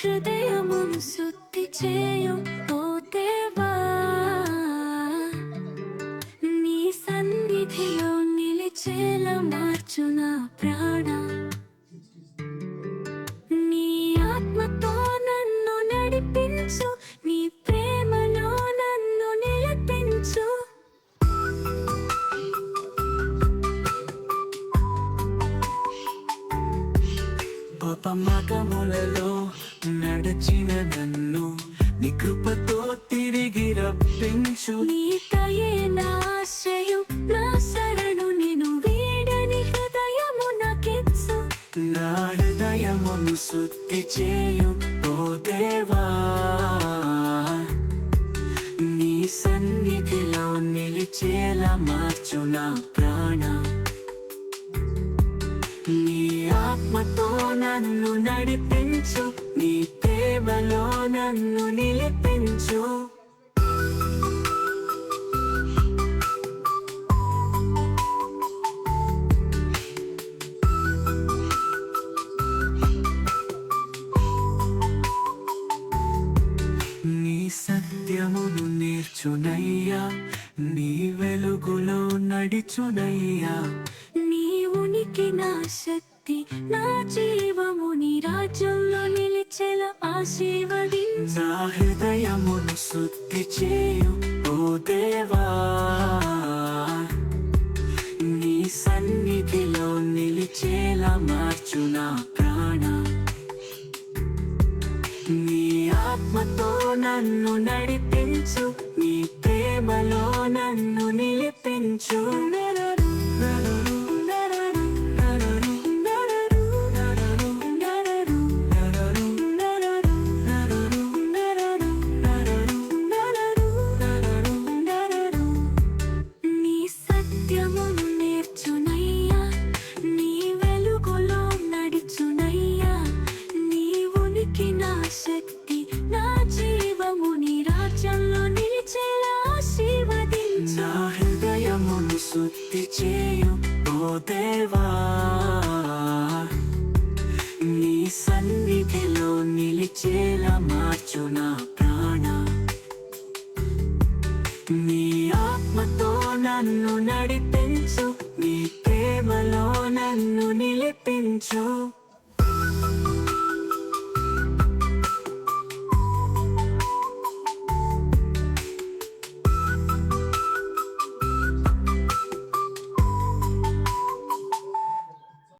హృదయమును శుద్ధి చేయు ఓ దేవా, నీ సన్నిధిలో నిలిచేలా మార్చు నా ప్రాణం. నీ ఆత్మతో నన్ను నడిపించు, నీ ప్రేమలో నన్ను నిలిపించు. పాపమార్గములలో నడచిన నన్ను నీ కృపతో తిరిగి రప్పించు. నీ దయే నా ఆశ్రయం, నా శరణు, నిన్ను వీడని హృదయము నాకిచ్చు. నా హృదయమును శుద్ధి చేయు ఓ దేవా, నీ సన్నిధిలో నిలిచేలా మార్చు నా ప్రాణం. నీ ఆత్మతో నన్ను నడిపించు, నీ ప్రేమలో నన్ను నిలిపించు. నీ సత్యమును నేర్చునయ్యా, నీ వెలుగులో నడిచునయ్యా. నీ ఉనికి నా శక్తి, నా జీవము, నీ రాజ్యంలో నిలిచేలా ఆశీర్వదించు. నా హృదయమును శుద్ధి చేయు ఓ దేవా, నీ సన్నిధిలో నిలిచేలా మార్చు నా ప్రాణం. నీ ఆత్మతో నన్ను నడిపించు, నీ ప్రేమలో నన్ను నిలిపించు. నీ సత్యమును నేర్చునయ్యా, నీ వెలుగులో నడుచునయ్యా. నీ ఉనికి నా శక్తి, నా జీవము, నీ రాజ్యంలో నిలిచేలా ఆశీర్వదించు. నా హృదయమును శుద్ధి చేయు ఓ దేవా, నీ సన్నిధిలో నిలిచేలా మార్చు నా ప్రాణం. నీ ఆత్మతో నన్ను నడిపించు, నీ ప్రేమలో నన్ను నిలిపించు.